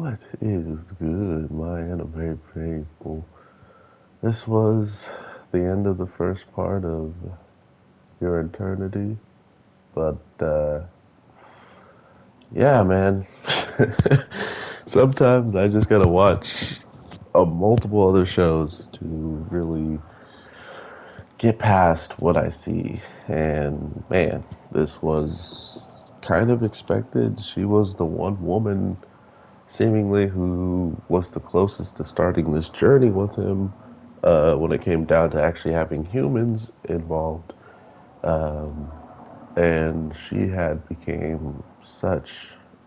What is good, my anime people? This was the end of the first part of Your Eternity, but yeah, man. Sometimes I just gotta watch multiple other shows to really get past what I see. And man, this was kind of expected. She was the one woman seemingly who was the closest to starting this journey with him when it came down to actually having humans involved. Um, and she had became such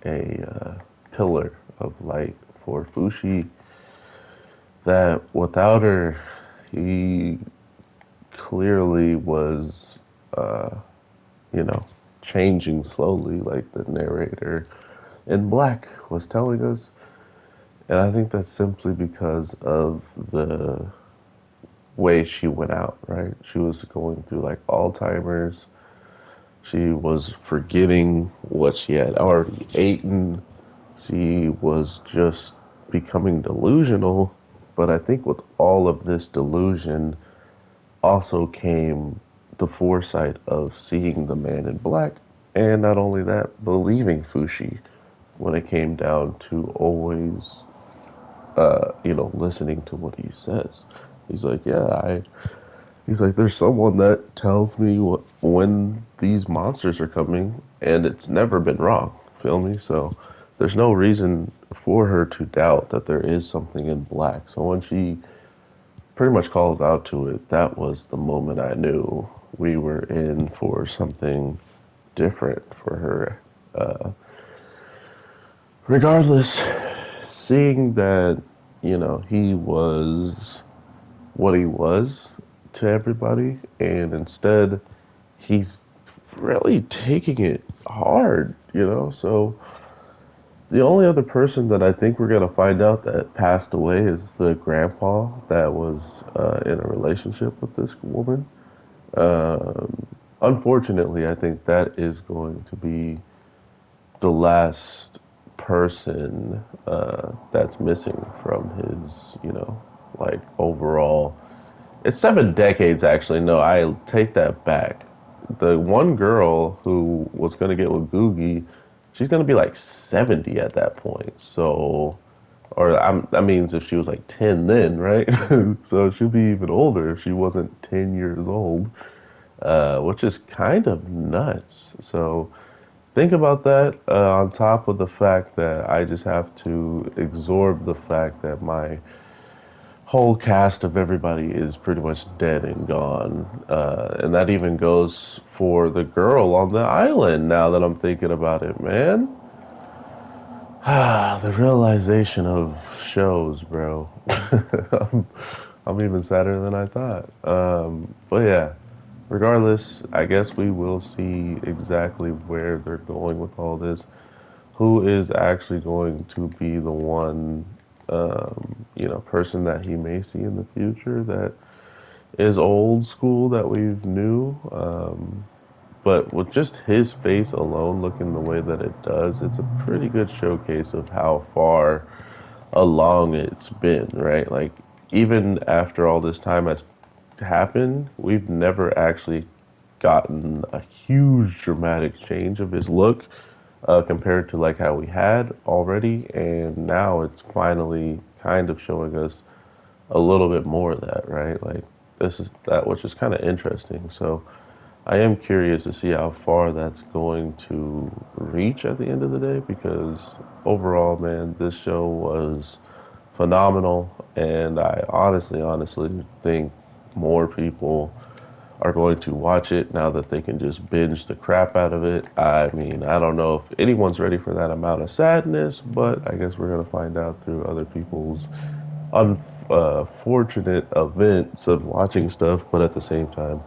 a pillar of light for Fushi that without her, he clearly was, uh, you know, changing slowly, like the narrator in Black was telling us. And I think that's simply because of the way she went out, right? She was going through like Alzheimer's. She was forgetting what she had already eaten. She was just becoming delusional. But I think with all of this delusion also came the foresight of seeing the man in black. And not only that, believing Fushi when it came down to always listening to what he says. He's like, yeah, he's like, there's someone that tells me when these monsters are coming, and it's never been wrong. Feel me? So there's no reason for her to doubt that there is something in black. So when she pretty much calls out to it, that was the moment I knew we were in for something different for her. Regardless, seeing that, he was what he was to everybody, and instead he's really taking it hard, So the only other person that I think we're gonna find out that passed away is the grandpa that was in a relationship with this woman. Um, Unfortunately, I think that is going to be the last person that's missing from his, like overall. It's 7 decades, actually. No, I take that back. The one girl who was gonna get with Googie, she's gonna be like 70 at that point. So, or that means if she was like 10 then, right? So she'll be even older if she wasn't 10 years old, which is kind of nuts. So think about that on top of the fact that I just have to absorb the fact that my whole cast of everybody is pretty much dead and gone. And that even goes for the girl on the island now that I'm thinking about it, man. The realization of shows, bro. I'm even sadder than I thought. But yeah, regardless, I guess we will see exactly where they're going with all this. Who is actually going to be the one, person that he may see in the future that is old school that we knew. But with just his face alone looking the way that it does, it's a pretty good showcase of how far along it's been, right? Like, even after all this time has happened, we've never actually gotten a huge dramatic change of his look compared to like how we had already, and now it's finally kind of showing us a little bit more of that, right? Like this is that, which is kind of interesting. So I am curious to see how far that's going to reach at the end of the day because overall, man, this show was phenomenal, and I honestly think more people are going to watch it now that they can just binge the crap out of it. I mean, I don't know if anyone's ready for that amount of sadness, but I guess we're going to find out through other people's unfortunate events of watching stuff, but at the same time,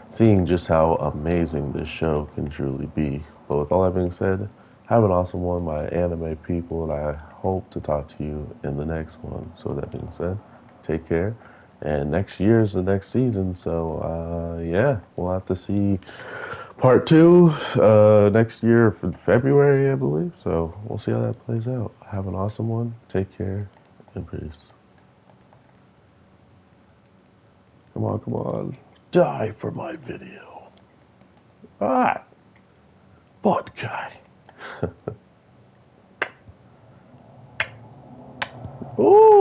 seeing just how amazing this show can truly be. But with all that being said, have an awesome one, my anime people, and I hope to talk to you in the next one. So that being said, take care. And next year is the next season, so yeah, we'll have to see Part two next year for February, I believe. So we'll see how that plays out. Have an awesome one. Take care and peace. Come on, come on. Die for my video. Ah, bot guy. Ooh.